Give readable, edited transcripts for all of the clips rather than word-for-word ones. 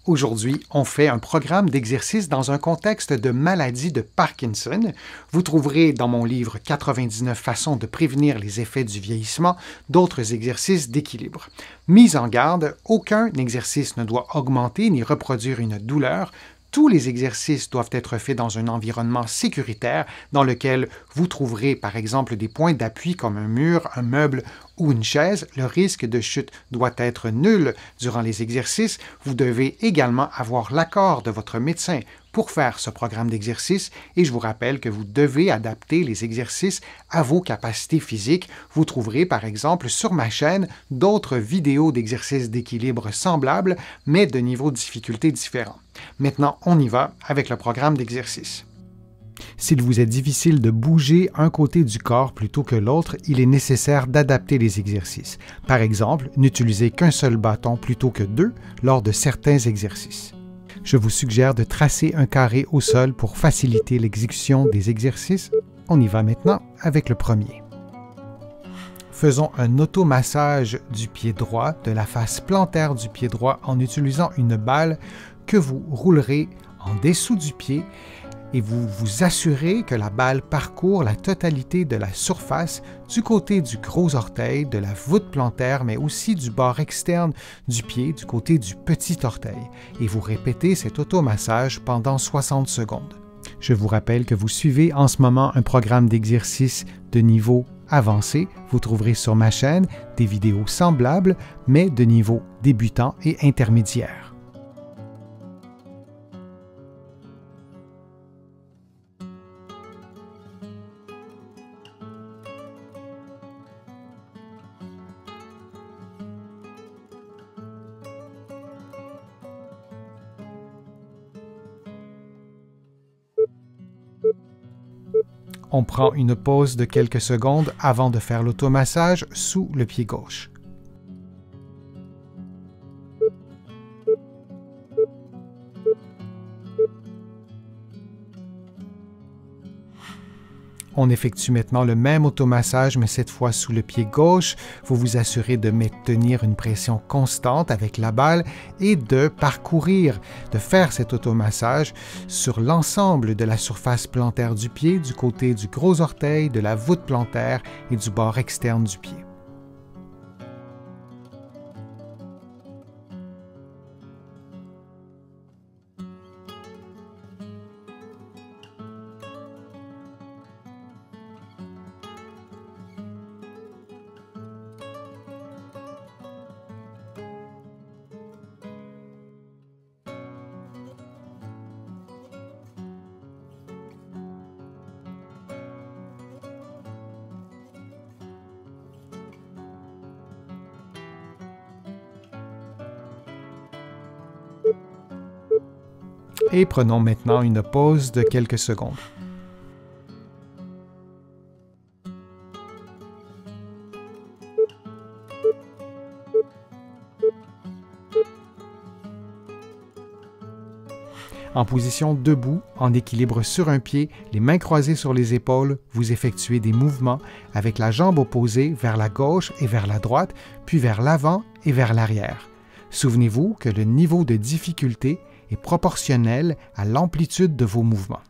Aujourd'hui, on fait un programme d'exercice dans un contexte de maladie de Parkinson. Vous trouverez dans mon livre 99 façons de prévenir les effets du vieillissement d'autres exercices d'équilibre. Mise en garde, aucun exercice ne doit augmenter ni reproduire une douleur. Tous les exercices doivent être faits dans un environnement sécuritaire dans lequel vous trouverez par exemple des points d'appui comme un mur, un meuble ou une chaise. Le risque de chute doit être nul durant les exercices. Vous devez également avoir l'accord de votre médecin pour faire ce programme d'exercice et je vous rappelle que vous devez adapter les exercices à vos capacités physiques. Vous trouverez par exemple sur ma chaîne d'autres vidéos d'exercices d'équilibre semblables mais de niveaux de difficulté différents. Maintenant, on y va avec le programme d'exercice. S'il vous est difficile de bouger un côté du corps plutôt que l'autre, il est nécessaire d'adapter les exercices. Par exemple, n'utilisez qu'un seul bâton plutôt que deux lors de certains exercices. Je vous suggère de tracer un carré au sol pour faciliter l'exécution des exercices. On y va maintenant avec le premier. Faisons un automassage du pied droit, de la face plantaire du pied droit en utilisant une balle que vous roulerez en dessous du pied et vous vous assurez que la balle parcourt la totalité de la surface du côté du gros orteil, de la voûte plantaire, mais aussi du bord externe du pied, du côté du petit orteil. Et vous répétez cet automassage pendant 60 secondes. Je vous rappelle que vous suivez en ce moment un programme d'exercice de niveau avancé. Vous trouverez sur ma chaîne des vidéos semblables, mais de niveau débutant et intermédiaire. On prend une pause de quelques secondes avant de faire l'automassage sous le pied gauche. On effectue maintenant le même automassage, mais cette fois sous le pied gauche. Vous vous assurez de maintenir une pression constante avec la balle et de parcourir, de faire cet automassage sur l'ensemble de la surface plantaire du pied, du côté du gros orteil, de la voûte plantaire et du bord externe du pied. Et prenons maintenant une pause de quelques secondes. En position debout, en équilibre sur un pied, les mains croisées sur les épaules, vous effectuez des mouvements avec la jambe opposée vers la gauche et vers la droite, puis vers l'avant et vers l'arrière. Souvenez-vous que le niveau de difficulté est proportionnel à l'amplitude de vos mouvements.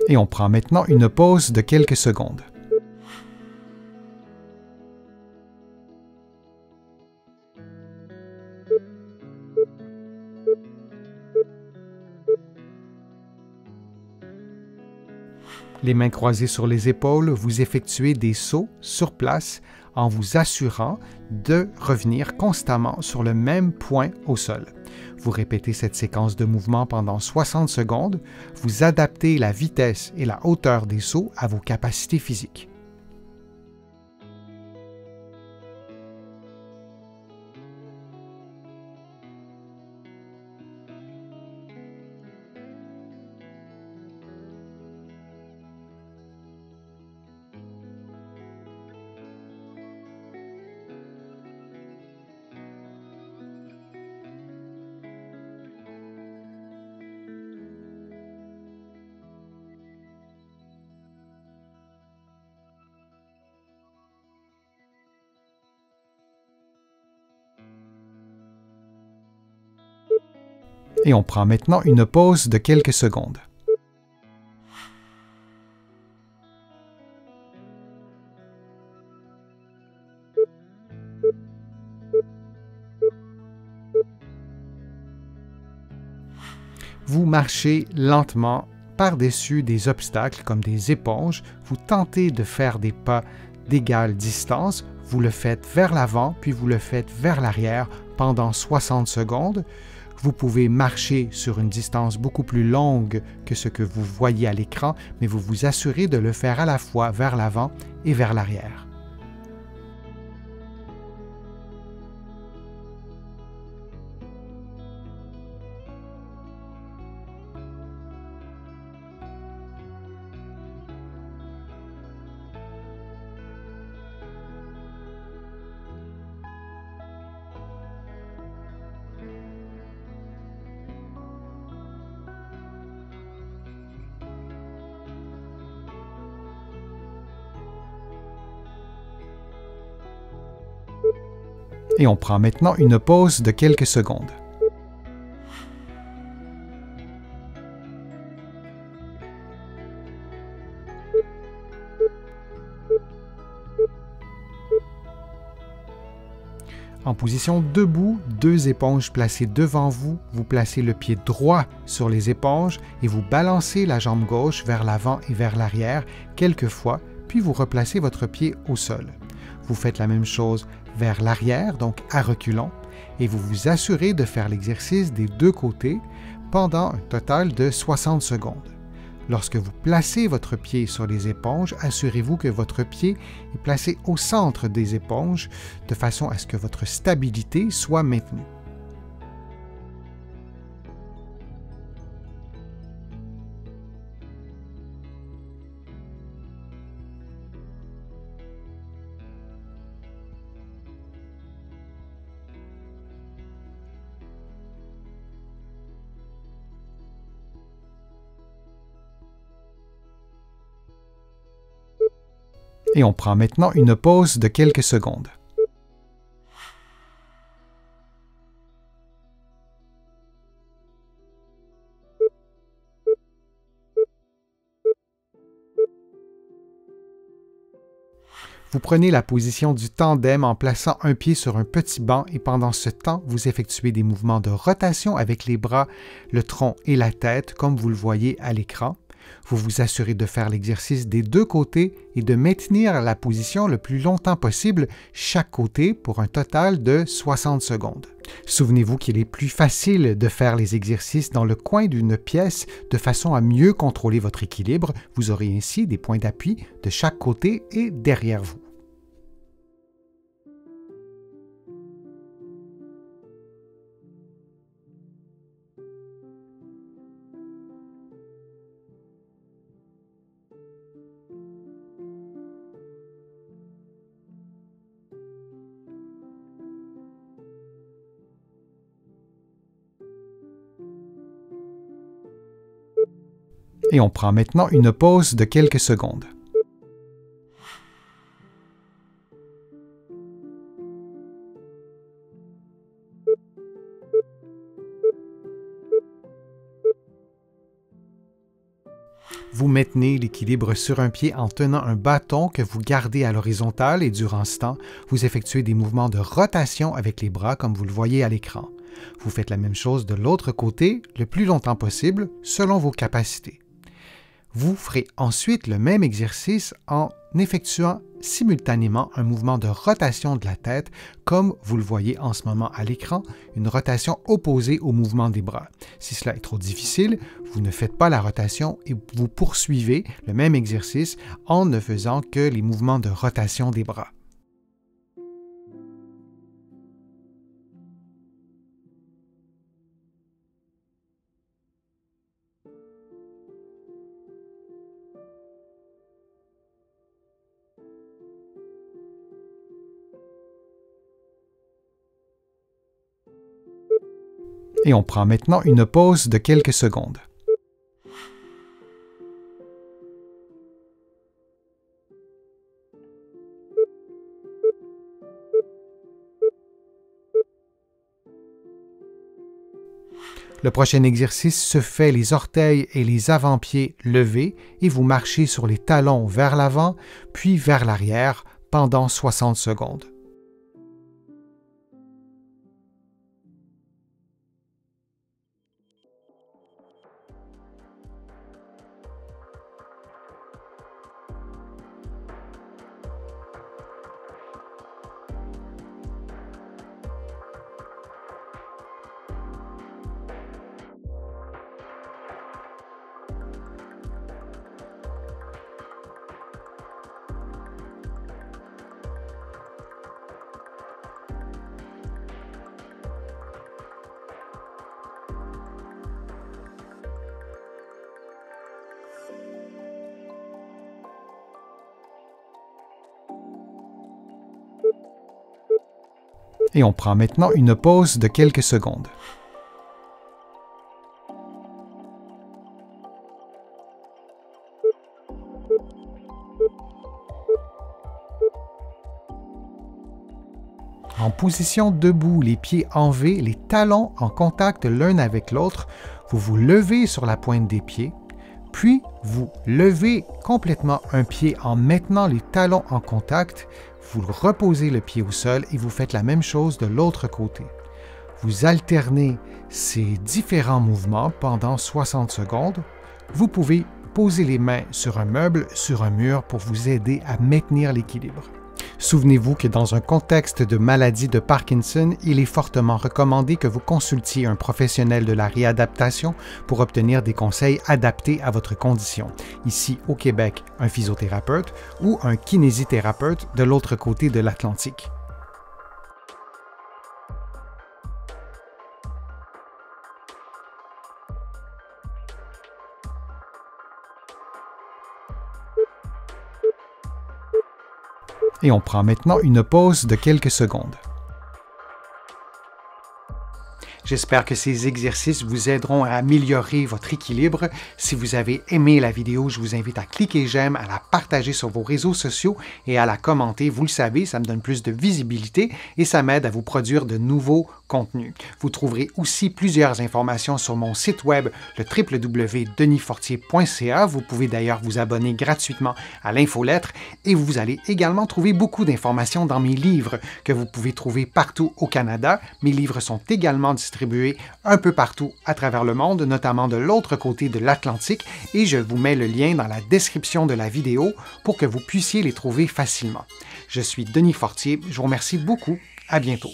Et on prend maintenant une pause de quelques secondes. Les mains croisées sur les épaules, vous effectuez des sauts sur place en vous assurant de revenir constamment sur le même point au sol. Vous répétez cette séquence de mouvement pendant 60 secondes. Vous adaptez la vitesse et la hauteur des sauts à vos capacités physiques. Et on prend maintenant une pause de quelques secondes. Vous marchez lentement par-dessus des obstacles comme des éponges, vous tentez de faire des pas d'égale distance, vous le faites vers l'avant, puis vous le faites vers l'arrière pendant 60 secondes. Vous pouvez marcher sur une distance beaucoup plus longue que ce que vous voyez à l'écran, mais vous vous assurez de le faire à la fois vers l'avant et vers l'arrière. Et on prend maintenant une pause de quelques secondes. En position debout, deux éponges placées devant vous, vous placez le pied droit sur les éponges et vous balancez la jambe gauche vers l'avant et vers l'arrière quelques fois, puis vous replacez votre pied au sol. Vous faites la même chose vers l'arrière, donc à reculons, et vous vous assurez de faire l'exercice des deux côtés pendant un total de 60 secondes. Lorsque vous placez votre pied sur les éponges, assurez-vous que votre pied est placé au centre des éponges de façon à ce que votre stabilité soit maintenue. Et on prend maintenant une pause de quelques secondes. Vous prenez la position du tandem en plaçant un pied sur un petit banc et pendant ce temps, vous effectuez des mouvements de rotation avec les bras, le tronc et la tête comme vous le voyez à l'écran. Vous vous assurez de faire l'exercice des deux côtés et de maintenir la position le plus longtemps possible chaque côté pour un total de 60 secondes. Souvenez-vous qu'il est plus facile de faire les exercices dans le coin d'une pièce de façon à mieux contrôler votre équilibre. Vous aurez ainsi des points d'appui de chaque côté et derrière vous. Et on prend maintenant une pause de quelques secondes. Vous maintenez l'équilibre sur un pied en tenant un bâton que vous gardez à l'horizontale et durant ce temps, vous effectuez des mouvements de rotation avec les bras comme vous le voyez à l'écran. Vous faites la même chose de l'autre côté le plus longtemps possible selon vos capacités. Vous ferez ensuite le même exercice en effectuant simultanément un mouvement de rotation de la tête, comme vous le voyez en ce moment à l'écran, une rotation opposée au mouvement des bras. Si cela est trop difficile, vous ne faites pas la rotation et vous poursuivez le même exercice en ne faisant que les mouvements de rotation des bras. Et on prend maintenant une pause de quelques secondes. Le prochain exercice se fait les orteils et les avant-pieds levés et vous marchez sur les talons vers l'avant, puis vers l'arrière pendant 60 secondes. Et on prend maintenant une pause de quelques secondes. En position debout, les pieds en V, les talons en contact l'un avec l'autre, vous vous levez sur la pointe des pieds, puis vous levez complètement un pied en maintenant les talons en contact, vous reposez le pied au sol et vous faites la même chose de l'autre côté. Vous alternez ces différents mouvements pendant 60 secondes. Vous pouvez poser les mains sur un meuble, sur un mur pour vous aider à maintenir l'équilibre. Souvenez-vous que dans un contexte de maladie de Parkinson, il est fortement recommandé que vous consultiez un professionnel de la réadaptation pour obtenir des conseils adaptés à votre condition. Ici, au Québec, un physiothérapeute ou un kinésithérapeute de l'autre côté de l'Atlantique. Et on prend maintenant une pause de quelques secondes. J'espère que ces exercices vous aideront à améliorer votre équilibre. Si vous avez aimé la vidéo, je vous invite à cliquer j'aime, à la partager sur vos réseaux sociaux et à la commenter. Vous le savez, ça me donne plus de visibilité et ça m'aide à vous produire de nouveaux contenus. Vous trouverez aussi plusieurs informations sur mon site web, le www.denisfortier.ca. Vous pouvez d'ailleurs vous abonner gratuitement à l'infolettre et vous allez également trouver beaucoup d'informations dans mes livres que vous pouvez trouver partout au Canada. Mes livres sont également distribués un peu partout à travers le monde, notamment de l'autre côté de l'Atlantique, et je vous mets le lien dans la description de la vidéo pour que vous puissiez les trouver facilement. Je suis Denis Fortier, je vous remercie beaucoup, à bientôt.